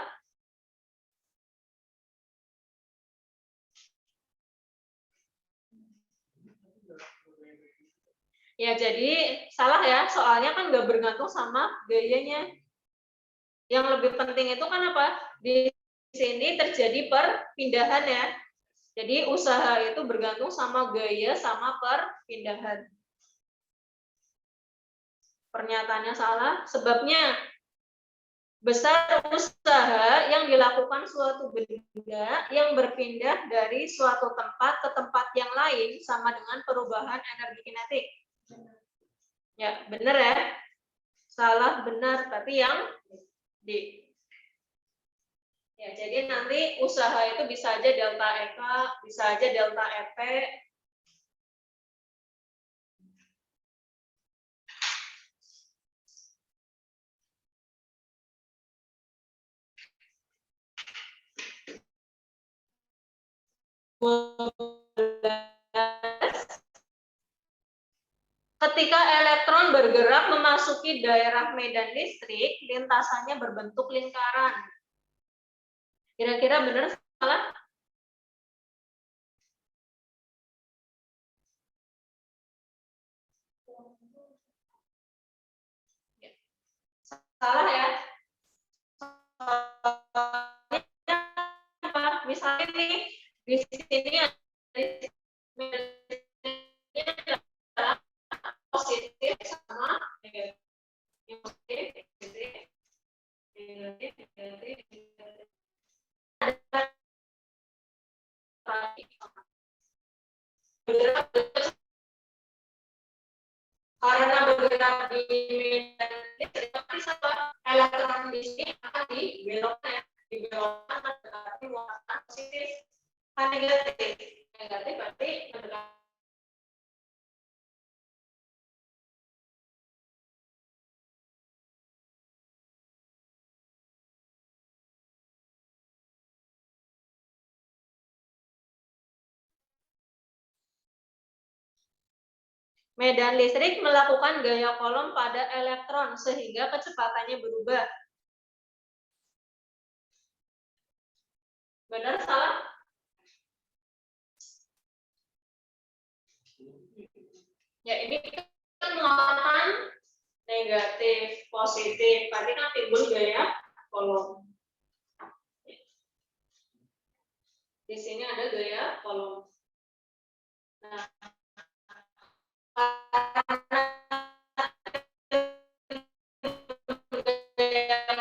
Ya, jadi salah ya, soalnya kan nggak bergantung sama gayanya. Yang lebih penting itu kan apa? Di sini terjadi perpindahan ya. Jadi usaha itu bergantung sama gaya sama perpindahan. Pernyataannya salah, sebabnya besar usaha yang dilakukan suatu benda yang berpindah dari suatu tempat ke tempat yang lain sama dengan perubahan energi kinetik. Ya, benar ya. Salah, benar, tapi yang D. Ya, jadi nanti usaha itu bisa aja delta EK, bisa aja delta EP. Ketika elektron bergerak memasuki daerah medan listrik, lintasannya berbentuk lingkaran. Kira-kira benar salah? Salah ya. Misalnya nih di sini ada positif sama negatif. Karena bergerak di medan listrik, elektron di sini akan dibelokkan, mendekati muatan positif, negatif. Negatif berarti mendekati. Medan listrik melakukan gaya kolom pada elektron sehingga kecepatannya berubah. Benar salah? Ya, ini kan muatan negatif, positif. Berarti kan timbul gaya kolom. Di sini ada gaya kolom. Nah,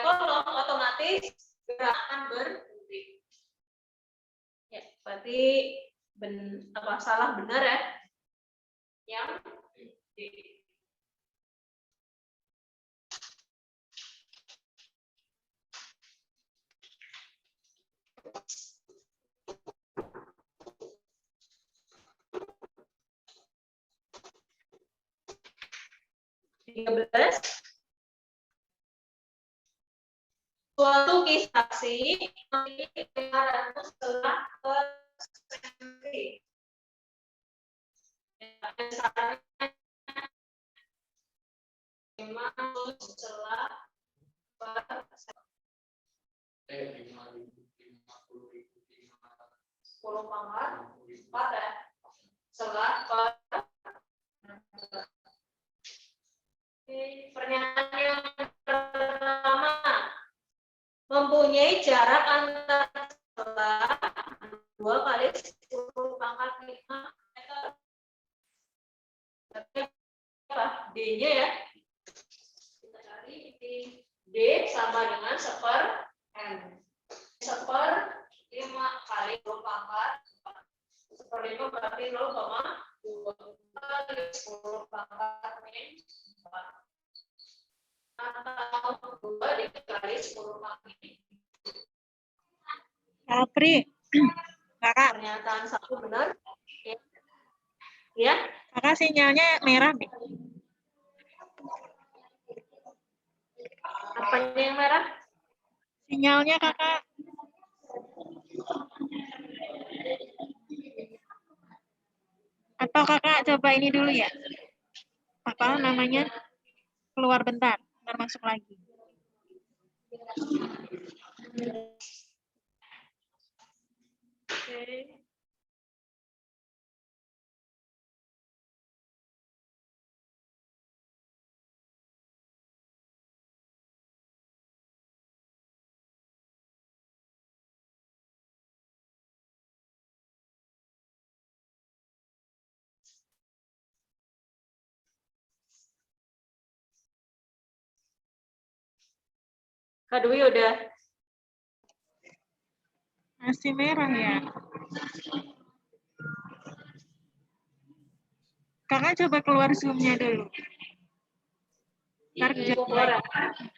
kolom otomatis gerakan berhenti. Ya, berarti salah benar ya? Yang D. Suatu kisasi memiliki 500 celah per senti. Misalnya 500 celah per senti. 10 pangkat 4 ya. Celah per. Pernyataan yang pertama, mempunyai jarak antara celah 2 kali 10 pangkat 5 meter. Berarti apa? D-nya ya. Kita cari D sama dengan 1/n. 1/n 1/5 berarti 0,2 kali 10 pangkat min 4. Atau 2 dikali 10 pangkat min. Apri, kakak. Pernyataan 1 benar? Ya. Ya. Kakak sinyalnya merah nih. Apanya yang merah? Sinyalnya kakak. Atau kakak coba ini dulu ya. Apa namanya? Keluar bentar, ntar masuk lagi. Oke. Kak Dwi udah. Masih merah ya. Kakak coba keluar Zoom-nya dulu. Ntar Ini join keluar ya. lagi.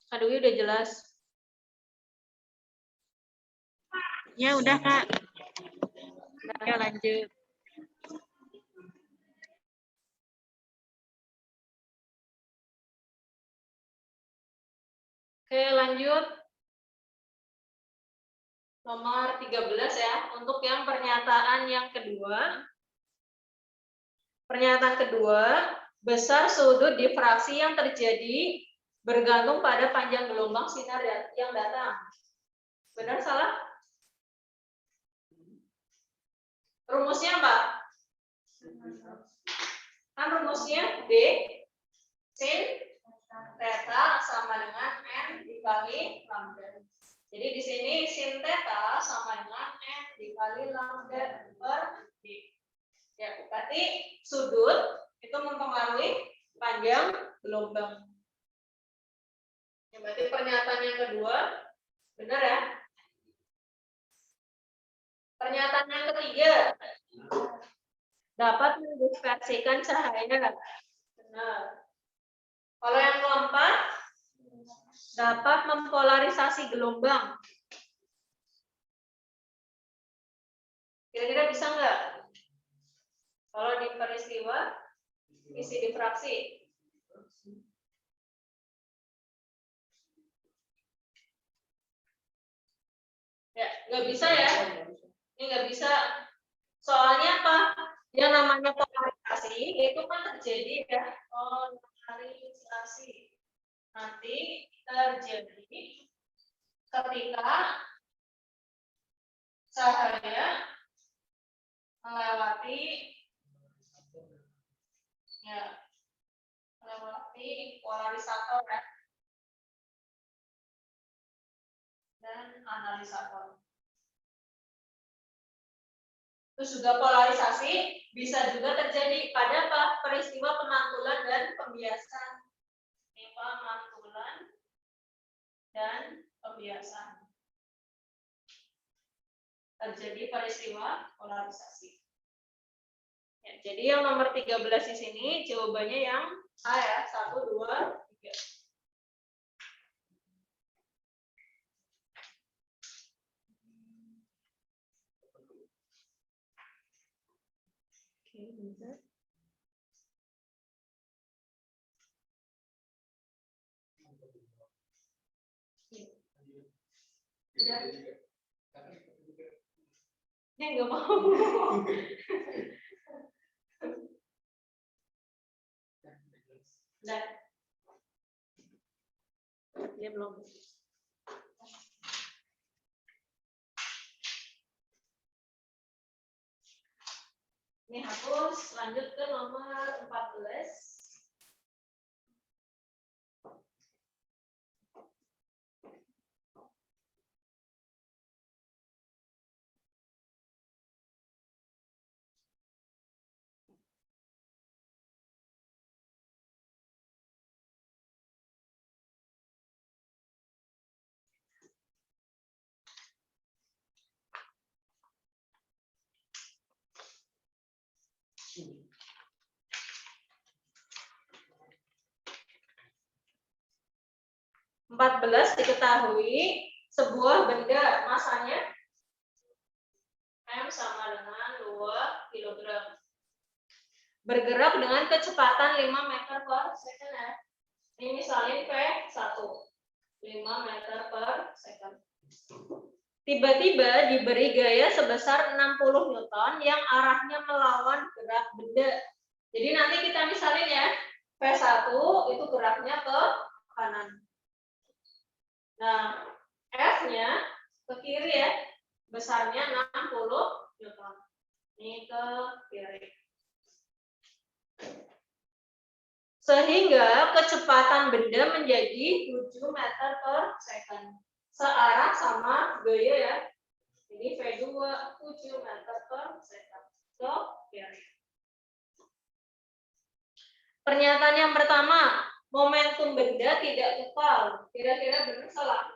Kak Dwi udah jelas. Ya udah Kak. Ya lanjut. Oke, lanjut. Nomor 13 ya. Untuk yang pernyataan yang kedua. Pernyataan kedua, besar sudut difraksi yang terjadi bergantung pada panjang gelombang sinar yang datang. Benar salah? Rumusnya apa? Kan rumusnya D sin theta sama dengan N dikali lambda. Jadi di sini sin theta sama dengan N dikali lambda per D. Ya, berarti sudut itu mempengaruhi panjang gelombang. Ya, berarti pernyataan yang kedua benar ya? Pernyataan yang ketiga dapat mendifraksikan cahaya. Benar. Kalau yang keempat dapat mempolarisasi gelombang. Kira-kira bisa nggak? Kalau di peristiwa isi difraksi. Ya, nggak bisa ya. Ini nggak bisa. Soalnya apa? Yang namanya polarisasi itu kan terjadi ya. Polarisasi nanti terjadi ketika cahaya melewati polarisator ya, dan analisator. Terus juga polarisasi bisa juga terjadi pada apa? Peristiwa pemantulan dan pembiasan. Pemantulan dan pembiasan. Terjadi peristiwa polarisasi. Ya, jadi yang nomor 13 di sini jawabannya yang A ya, 1, 2, 3. Dia nggak mau. Udah. Dia belum. Ini hapus, lanjut ke nomor 14. Empat belas diketahui sebuah benda masanya M sama dengan 2 kg. Bergerak dengan kecepatan 5 meter per second ya. Ini misalnya P1, 5 meter per second. Tiba-tiba diberi gaya sebesar 60 Newton yang arahnya melawan gerak benda. Jadi nanti kita misalnya ya, P1 itu geraknya ke kanan. Nah, F-nya ke kiri ya, besarnya 60 Newton. Ini ke kiri. Sehingga kecepatan benda menjadi 7 meter per second. Searah sama gaya ya. Ini V2 7 meter per second. Ke kiri. Pernyataan yang pertama, momentum benda tidak kekal. Kira-kira benar salah?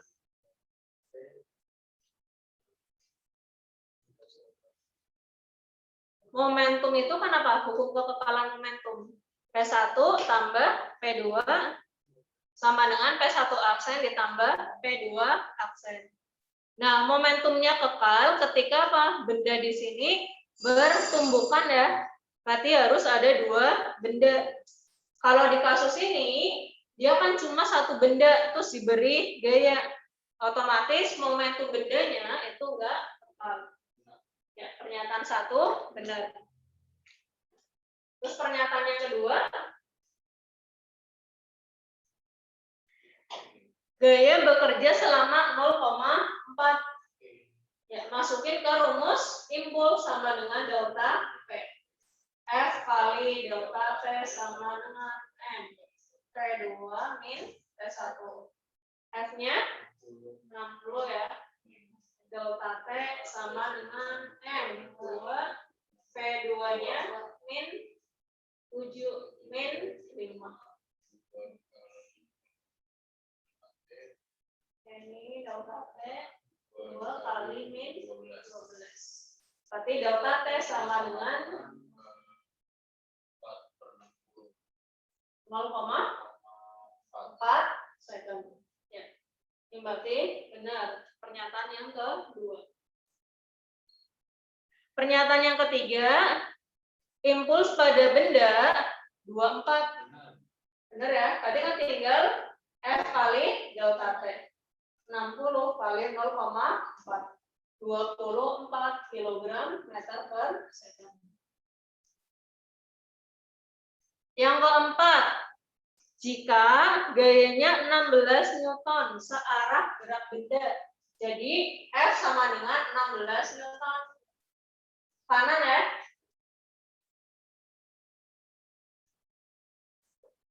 Momentum itu kan apa? Hukum kekekalan momentum. P1 tambah P2 sama dengan P1 aksen ditambah P2 aksen. Nah, momentumnya kekal ketika apa? Benda di sini bertumbukan ya. Berarti harus ada 2 benda. Kalau di kasus ini, dia kan cuma 1 benda, terus diberi gaya. Otomatis momentum bendanya itu enggak kekal. Ya, pernyataan 1 benar. Terus pernyataan yang kedua, gaya bekerja selama 0,4. Ya, masukin ke rumus impuls sama dengan delta P. F kali delta T sama dengan M. P2 min P1. F-nya 60 ya. Delta T sama dengan M. 2. P2-nya min 7 min 5. Ini delta T 2 kali min 12. Berarti delta T sama dengan 0,4 second. Ya. Ini berarti benar pernyataan yang kedua. Pernyataan yang ketiga, impuls pada benda 24. Benar ya? Tadi kan tinggal F kali delta T. 60 kali 0,4. 24 kg meter per second. Yang keempat, jika gayanya 16 Newton searah gerak benda. Jadi F sama dengan 16 Newton. Kanan ya.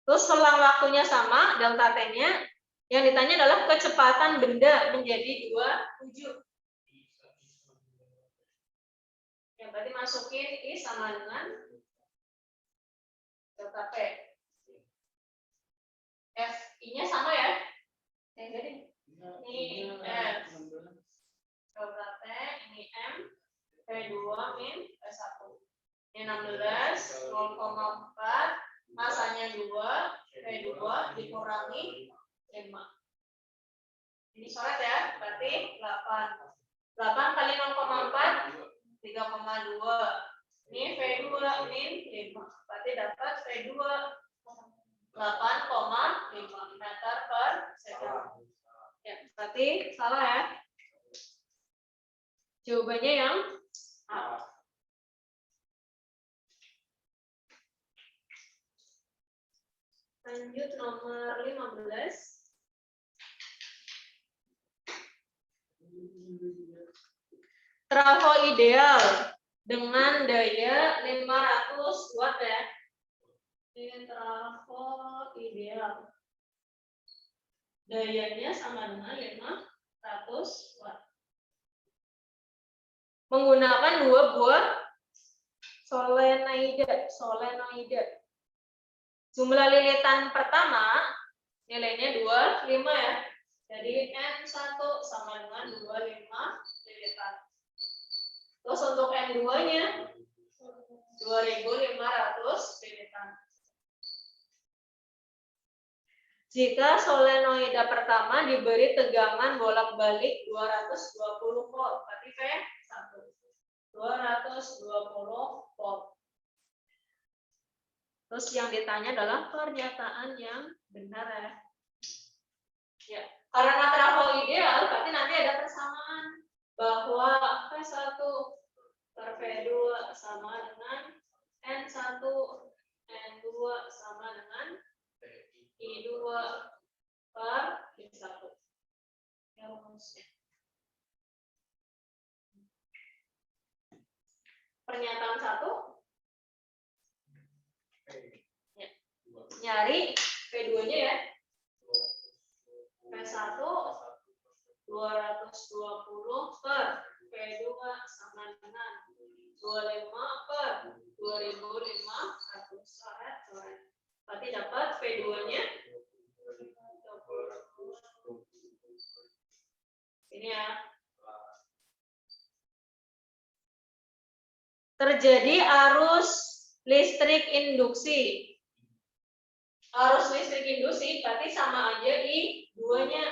Terus selang waktunya sama, delta T-nya. Yang ditanya adalah kecepatan benda menjadi 27. Ya, berarti masukin I sama dengan delta P. F I-nya sama ya? Jadi ini F. Delta T, ini M. P2 min P1. Ini 16, 0,4. Masanya 2. P2 dikurangi 5. Ini coret ya, berarti 8. 8 kali 0,4, 3,2. Ini V2 min 5. Berarti dapat V2 8,5 meter per second. Ya, berarti salah ya. Jawabannya yang A. Lanjut nomor 15. Trafo ideal dengan daya 500 watt ya. Ini trafo ideal. Dayanya sama dengan 500 watt. Menggunakan 2 buah solenoida. Jumlah lilitan pertama nilainya 25 ya. Jadi N1 sama dengan 25 lilitan. Terus untuk N2-nya 2500 lilitan. Jika solenoida pertama diberi tegangan bolak-balik 220 volt, berarti V1 220 volt. Terus yang ditanya adalah pernyataan yang benar ya. Ya, karena trafo ideal berarti nanti ada persamaan bahwa V1 per V2 sama dengan N1, N2 sama dengan I2 per I1. Ya, rumusnya. Pernyataan 1. Ya. Nyari V2-nya ya. V1 220 per V2 sama dengan 25 per 2500 coret. Berarti dapat V2-nya ini ya. Terjadi arus listrik induksi. Arus listrik induksi berarti sama aja I2-nya.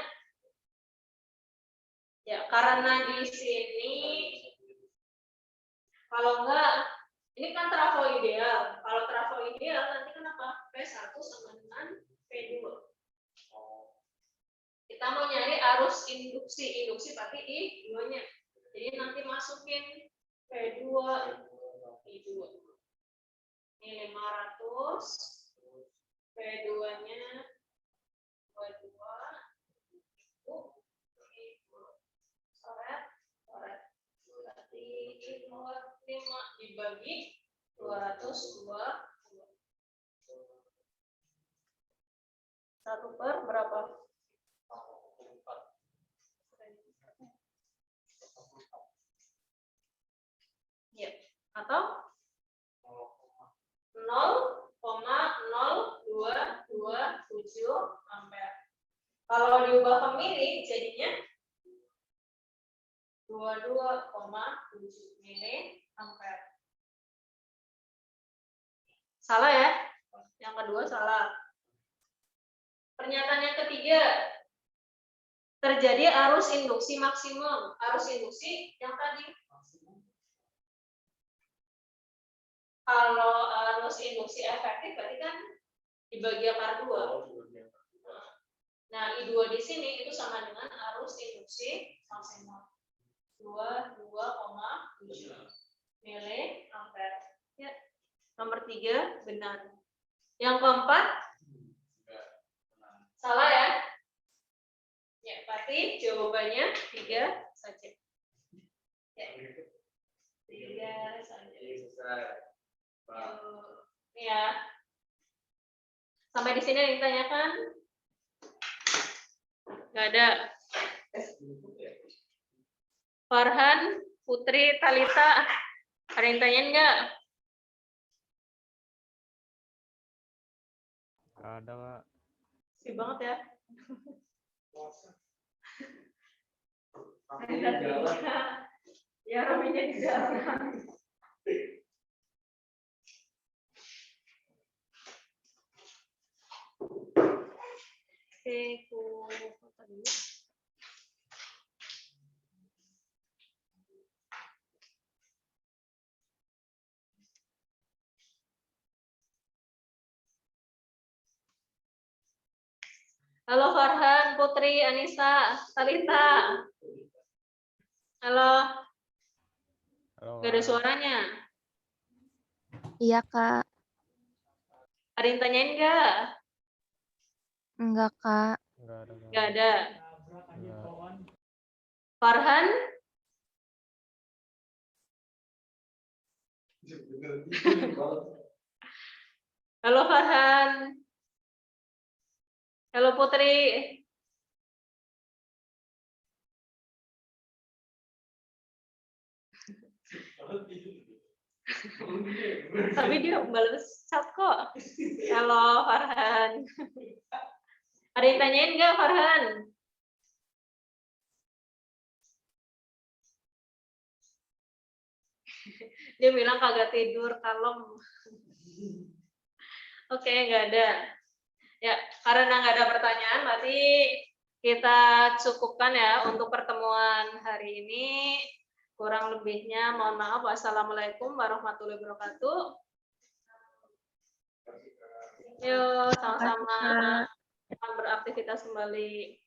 Ya, karena di sini kalau enggak ini kan trafo ideal. Kalau trafo ideal nanti kenapa? V1 sama dengan V2. Kita mau nyari arus induksi. Induksi berarti I2-nya. Jadi nanti masukin V2 I2. Ini 500. V2-nya 22. Coret. Berarti 5 dibagi 202. 1 per berapa? Ya, atau 0,0227 ampere. Kalau diubah ke mili jadinya 22,7 mili ampere. Salah ya? Yang kedua salah. Pernyataan yang ketiga. Terjadi arus induksi maksimum. Arus induksi yang tadi. Kalau arus induksi efektif berarti kan dibagi akar 2. Nah, I2 di sini itu sama dengan arus induksi maksimal. 22,7 mili ampere. Ya. Nomor 3 benar. Yang keempat salah ya? Ya, berarti jawabannya 3 saja. Ya. 3 saja. Ya. Sampai di sini yang ditanyakan? Nggak ada. Farhan, Putri, Talita, ada yang tanyain nggak? Ada, Kak. Sip banget ya. Ya, Rominya di dalam. Oke, aku foto dulu. Halo Farhan, Putri, Anissa, Talita. Halo, Halo, gak ada Mas. suaranya. Iya, Kak. Ada yang tanyain nggak? Enggak, Kak. Enggak ada, Kak. Nggak ada. Enggak. Farhan, halo Farhan. Halo Putri. Tapi dia balas chat kok. Halo Farhan. Ada yang tanyain nggak Farhan? Dia bilang kagak tidur, kalem. Oke, nggak ada. Ya, karena nggak ada pertanyaan, berarti kita cukupkan ya untuk pertemuan hari ini. Kurang lebihnya, mohon maaf. Wassalamualaikum warahmatullahi wabarakatuh. Yuk, sama-sama. Selamat beraktivitas kembali.